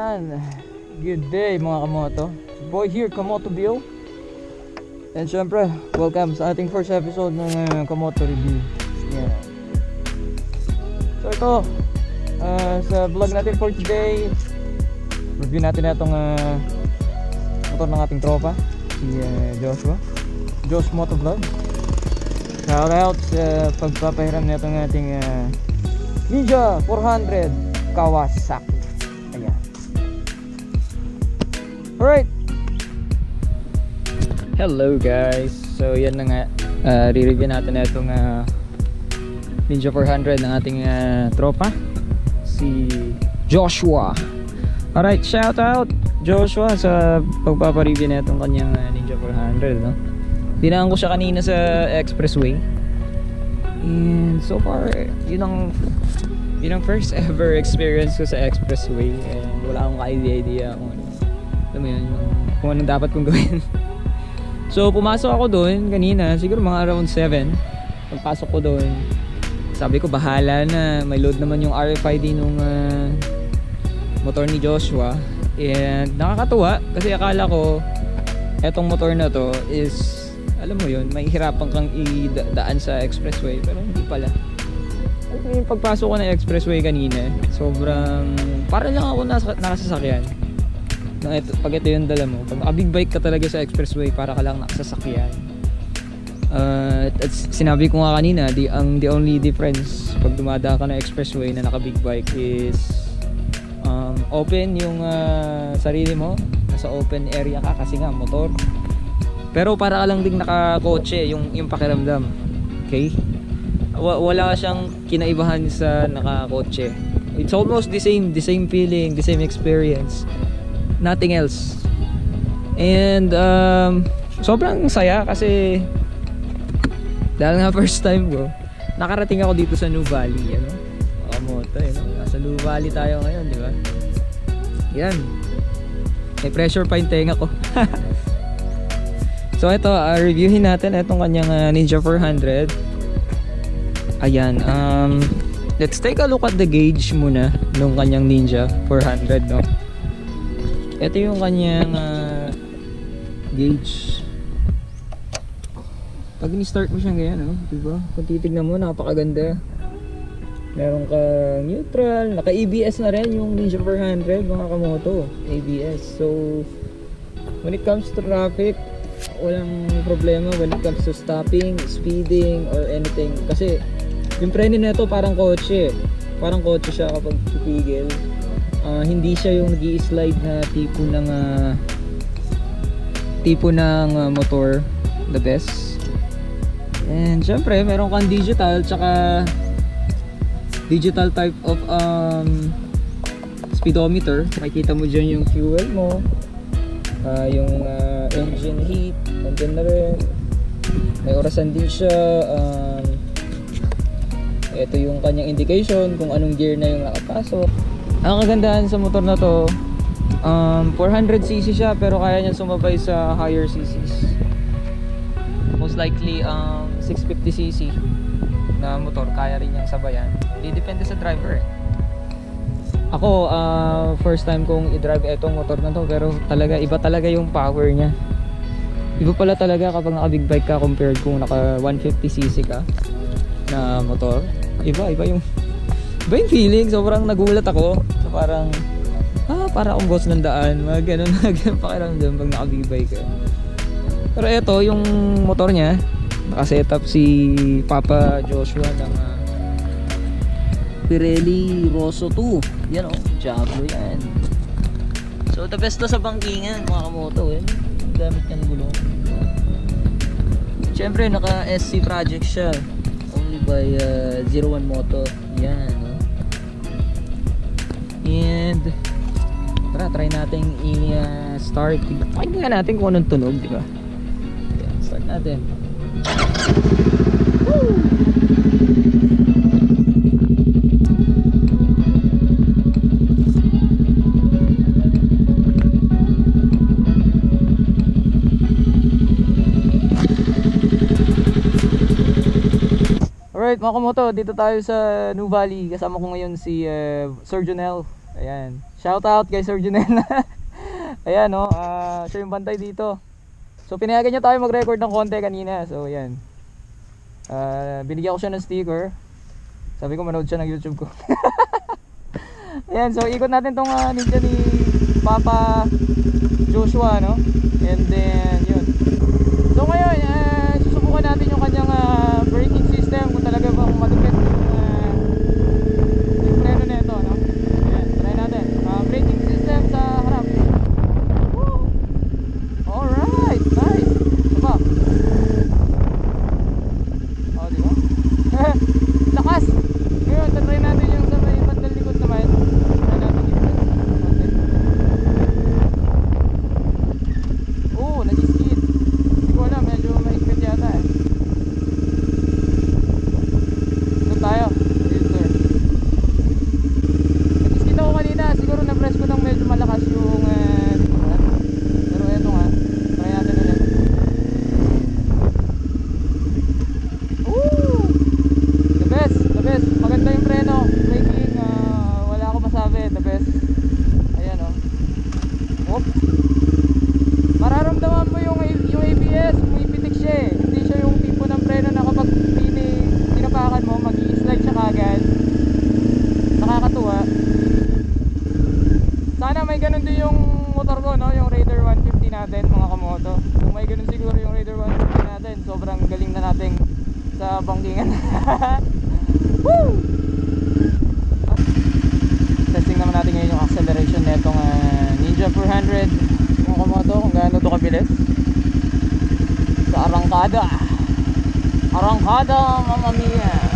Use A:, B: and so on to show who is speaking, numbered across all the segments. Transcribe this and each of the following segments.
A: Yan. Good day mga kamoto. Boy here, Kamoto Bill. And syempre, welcome sa ating first episode ng Kamoto Review. Yan. So ito, sa vlog natin for today, review natin na itong motor ng ating tropa, si Joshua. Josh Motovlog. Shout out sa pagpapahiram na itong ating Ninja 400 Kawasaki. Ayan. Alright. Hello guys. So yan na nga, re-review natin na itong Ninja 400 ng ating tropa, si Joshua. Alright, shout out Joshua sa pagpapareview na itong kanyang Ninja 400, no? Dinaan ko siya kanina sa expressway. And so far, yun ang first ever experience ko sa expressway. And wala akong idea kung ano. Alam mo yun, kung anong dapat kong gawin. So pumasok ako doon kanina, siguro mga around 7. Pagpasok ko doon, sabi ko bahala na, may load naman yung RFID nung motor ni Joshua. And nakakatuwa kasi akala ko etong motor na to is, alam mo yun, may hirapan kang idaan sa expressway, pero hindi pala. Alam mo yung pagpasok ko ng expressway kanina, sobrang para lang ako nakasasakyan. Pag ito yung dala mo, pag naka-big bike ka talaga sa expressway, para ka lang nakasasakyan. At sinabi ko nga kanina, the only difference pag dumadaan ka ng expressway na naka-big bike is open yung sarili mo, nasa open area ka kasi nga motor. Pero para ka lang ding nakakotse, yung pakiramdam. Okay? Wala siyang kinaibahan sa nakakotse. It's almost the same feeling, the same experience. Nothing else. And sobrang saya kasi dahil nga first time ko, nakarating ako dito sa New Valley, ano? Moto, no? Nasa New Valley tayo ngayon, di ba? Yan. May pressure pa yung tenga ko. So ito, reviewin natin itong kanyang Ninja 400. Ayan, let's take a look at the gauge muna nung kanyang Ninja 400, no? Ito yung kanyang gauge. Pag ni-start mo siyang ganyan, no? Diba? Kung titignan mo, napakaganda. Meron kang neutral, naka-ABS na rin yung Ninja 400, mga kamoto. ABS. So when it comes to traffic, walang problema when it comes to stopping, speeding, or anything. Kasi yung preno nito parang kotse. Parang kotse siya kapag titigil. Hindi siya yung nag-i-slide na tipo ng motor. The best. And syempre meron kang digital, tsaka digital type of speedometer. Makikita mo dyan yung fuel mo, yung engine heat, nandun na rin. May orasan din siya. Ito yung kanyang indication kung anong gear na yung nakapasok. Ang kagandahan sa motor na to, 400cc siya pero kaya niya sumabay sa higher cc's. Most likely 650cc na motor kaya rin niyang sabayan. Hindi depende sa driver. Ako, first time kong i-drive itong motor na to, pero talaga iba talaga yung power niya. Iba pala talaga kapag naka big bike ka compared kung naka 150cc ka na motor. Iba yung feeling. Sobrang nagulat ako. So parang para akong boss ng daan, mga ganun pakiramdam pag naka big bike ka. Pero ito yung motor niya, naka-setup si Papa Joshua ng Pirelli Rosso 2. Yan, Diablo yan. So the best to sa bangkingan, mga kamoto. Ang gamit niyang gulong. Siyempre naka SC project siya, only by 01 Moto. Yan, no? And try natin i-start. Pakinggan natin kung anong tunog, di ba? Yan, start natin. Woo! Alright mga kamoto, dito tayo sa New Valley. Kasama ko ngayon si Sir Jonel Ayan. Shout out kay Sir Junel. Ayan no, siya yung bantay dito. So pinayagan niya tayo mag-record ng konti kanina. So ayan. Binigyan ko siya ng sticker. Sabi ko manood siya ng YouTube ko. Ayan, so ikot natin tong ninja ni Papa Joshua, no? And then yun. So ngayon, susubukan natin yung kanyang braking system, kung talaga bang madupit yung preno nito, no? Ayan, try natin. Braking system sa harap. Woo! Alright, nice. Diba? Oh, diba? Lakas! Ngayon, tatry natin yung sa may bandang likod naman. Try natin yung bandang. Oh, nag-skid. Hindi ko alam, medyo mahigpit yata eh. So tayo, filter. Nag-skid ako kanina, siguro na-press ko ng medyo malakas yung likuran. Pero eto nga, try natin ulit. Woo! The best, the best. Maganda yung preno, braking, wala ako masabi, the best. Ayan o. Oop. Mararamdaman mo yung ABS, pumipitik siya eh. Hindi siya yung tipo ng preno na kapag tinapakan mo, mag-i-slide siya kagad. Nakakatuwa. Sana may ganun din yung motor ko, no? Yung Raider 150 natin, mga kamoto. Kung may ganun siguro yung Raider 150 natin, sobrang galing na natin sa bangkingan. Woo! Testing naman natin ngayon yung acceleration netong Ninja 400, mga kamoto, kung gaano ito kabilis sa arangkada. Arangkada, mamma mia.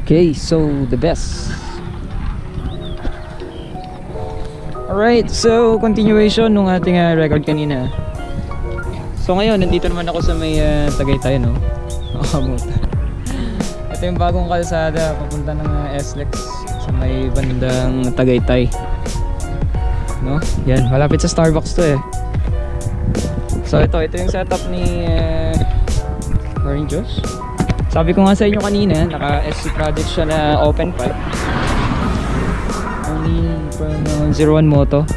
A: Okay, so the best. Alright, so continuation nung ating record kanina. So ngayon, nandito naman ako sa may Tagaytay, no? Ito yung bagong kalsada papunta ng SLEX sa may bandang Tagaytay, no? Yan, malapit sa Starbucks to eh. So ito yung setup ni Maring Josh. Sabi ko nga sa inyo kanina, naka-SC project siya na open pipe. Only from 01 Moto.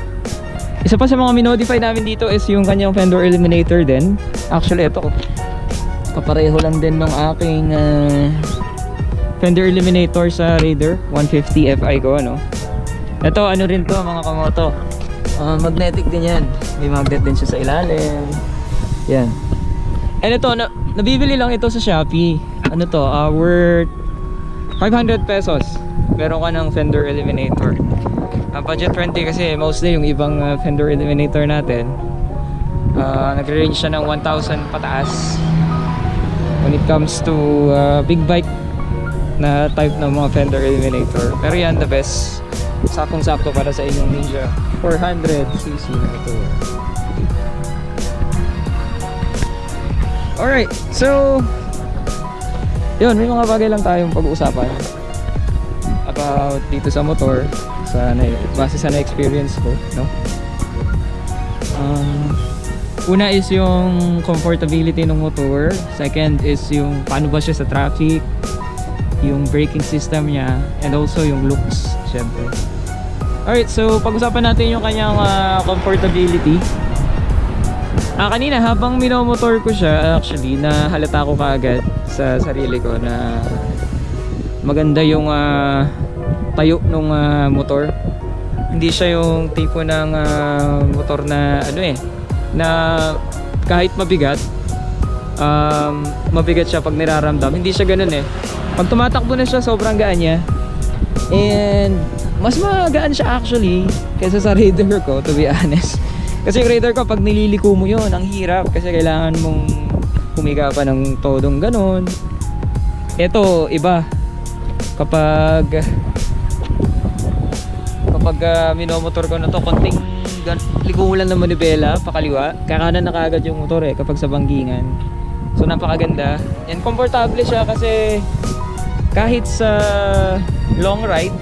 A: Isa pa sa mga minodify namin dito is yung kanyang fender eliminator din. Actually ito, kapareho lang din ng aking fender eliminator sa Raider 150 Fi ko, ano. Ito ano rin to mga kamoto, magnetic din yan. May magnet din siya sa ilalim. Yan. And ito, nabibili lang ito sa Shopee. Ano to, worth 500 pesos. Meron ka ng fender eliminator. Budget friendly kasi mostly yung ibang fender eliminator natin nagre-range siya ng 1,000 pataas when it comes to big bike na type ng mga fender eliminator. Pero yan, the best. Sakong-sakto para sa inyong Ninja 400cc na ito. Alright, so yun, may mga bagay lang tayong pag-uusapan about dito sa motor base sa na-experience ko, no? Una is yung comfortability ng motor. Second is yung paano ba siya sa traffic. yung braking system niya, and also yung looks, syempre. Alright, so pag-usapan natin yung kanyang comfortability. Kanina habang minomotor ko siya, actually nahalata ko kaagad sa sarili ko na maganda yung tayo ng motor. Hindi siya yung tipo ng motor na na kahit mabigat siya pag niraramdam. Hindi siya ganun eh. Pag tumatakbo na siya, sobrang gaan niya. And mas magaan siya actually kaysa sa Raider ko, to be honest. Kasi yung Raider ko, pag nililiko mo yun, ang hirap kasi kailangan mong humiga pa ng todong ganun. Ito, iba. Kapag minomotor ko na to, konting liko lang ng manibela pakaliwa, kakanan na kaagad yung motor eh kapag sa banggingan. So napakaganda and komportable siya kasi kahit sa long ride,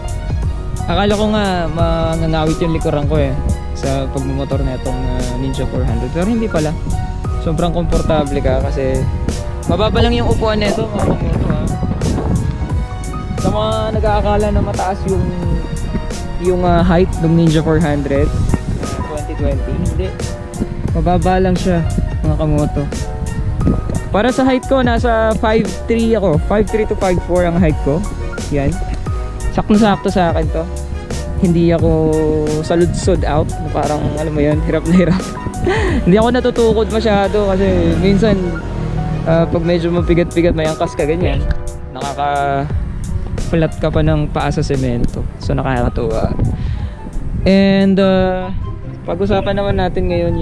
A: akala ko nga mangangawit yung likuran ko eh sa pagmumotor na itong Ninja 400, pero hindi pala. Sobrang komportable ka kasi mababa lang yung upuan nito, mga kamoto ha. Sa mga nag-aakala na mataas yung height ng Ninja 400 2020, hindi, mababa lang siya mga kamoto. Para sa height ko, nasa 5'3 ako, 5'3 to 5'4 ang height ko. Yan, sakto-sakto sa akin to. Hindi ako salud-sod out, parang alam mo yun, hirap na hirap. Hindi ako natutukod masyado kasi minsan pag medyo mabigat-bigat, may angkas ka ganyan, nakaka-flat ka pa ng paa sa semento. So nakakatuwa. And pag-usapan naman natin ngayon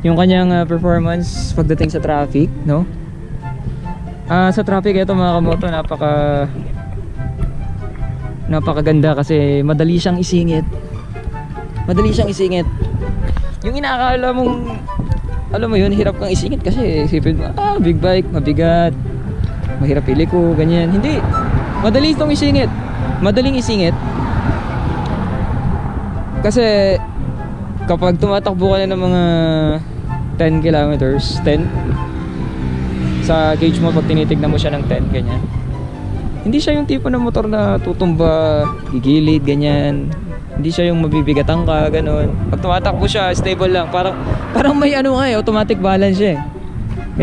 A: yung kanyang performance pagdating sa traffic, no? Sa traffic ito mga kamoto, napakaganda kasi madali siyang isingit. Yung inaakala mong, alam mo yun, hirap kang isingit kasi isipin mo, big bike, mabigat, mahirap iliko, ganyan. Hindi, madali itong isingit. Madaling isingit kasi kapag tumatakbo ka na ng mga 10 kilometers, 10 sa gauge mo, pag tinitignan mo siya ng 10 ganyan, hindi siya yung tipo ng motor na tutumba, gigilid, ganyan. Hindi siya yung mabibigatan ka, ganun. Pag tumatakbo siya, stable lang. Parang may automatic balance siya eh.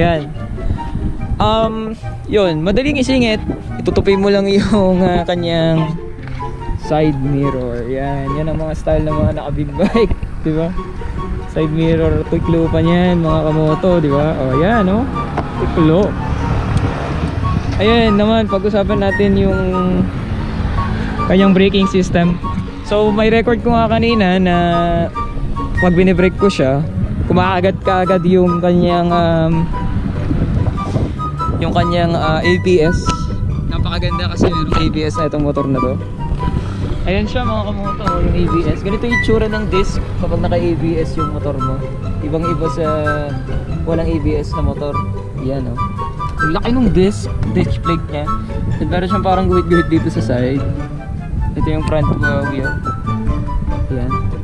A: Yan. Yun, madaling isingit. Itutupi mo lang yung kanyang side mirror. Yan ang mga style ng mga naka-big bike, di ba? Side mirror, tuklo pa niyan, mga kamoto, di ba? Oh, yan, oh. Tuklo. Ayan naman, pag-usapan natin yung kanyang braking system. So may record ko nga kanina na pag bine-brake ko siya, kumakagat-kaagad yung kanyang ABS. Napakaganda kasi yung ABS na itong motor na to. Ayan siya mga kamoto, yung ABS. Ganito yung itsura ng disc kapag naka-ABS yung motor mo. Ibang-iba sa walang ABS na motor. Yan oh. Ang laki nung disc plate niya. Meron siyang parang guhit-guhit dito sa side. Ito yung front wheel.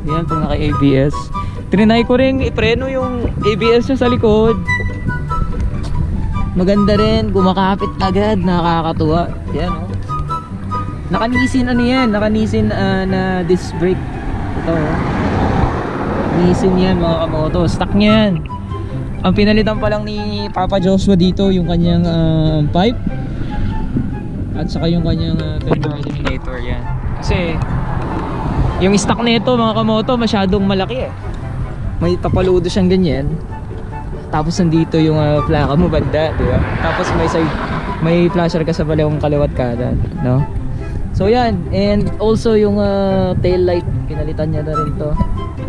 A: Yan pag naka-ABS. Trinay ko rin ipreno yung ABS niya sa likod. Maganda rin, gumakapit agad, nakakatuwa. Yan oh. Naka-Nissin Naka-Nissin na disc brake. Ito oh. Nissin yan mga kamoto, stock niyan. Ang pinalitan pa lang ni Papa Joshua dito yung kanyang pipe at saka yung kanyang fender eliminator. Yan. Kasi yung stock nito mga kamoto masyadong malaki eh. May tapaludo siyang ganyan. Tapos nandito yung plaka mo banda, di ba? Tapos may flasher ka sa balewang kaliwat kanan, no? So yan, and also yung tail light, pinalitan niya na rin to.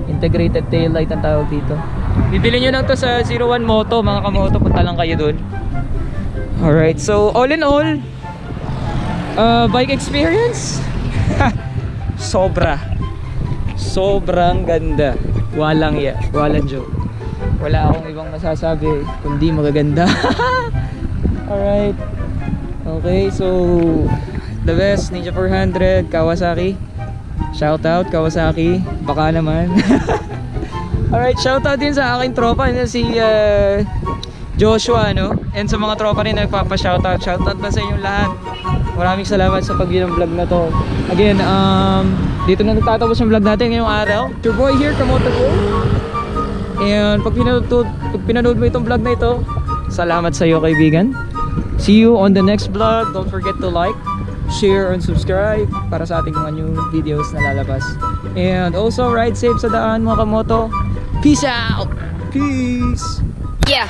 A: Integrated tail light ang tawag dito. Bibili nyo lang to sa 01 Moto mga kamoto, punta lang kayo dun. Alright, so all in all, bike experience sobrang ganda. Walang joke. Wala akong ibang masasabi kundi magaganda. Alright, okay, so the best Ninja 400 Kawasaki. Shout out Kawasaki, baka naman. Alright, shout out din sa aking tropa na si Joshua, no? And sa mga tropa rin na nagpapa-shoutout. Shoutout ba sa inyong lahat? Maraming salamat sa pag-view ng vlog na to. Again, dito na nagtatapos yung vlog natin ngayong araw. Your boy here, Kamoto Go. And pag pinanood mo itong vlog na ito, salamat sa iyo, kaibigan. See you on the next vlog. Don't forget to like, share, and subscribe para sa ating mga new videos na lalabas. And also, ride safe sa daan mga kamoto. Peace out! Peace!
B: Yeah.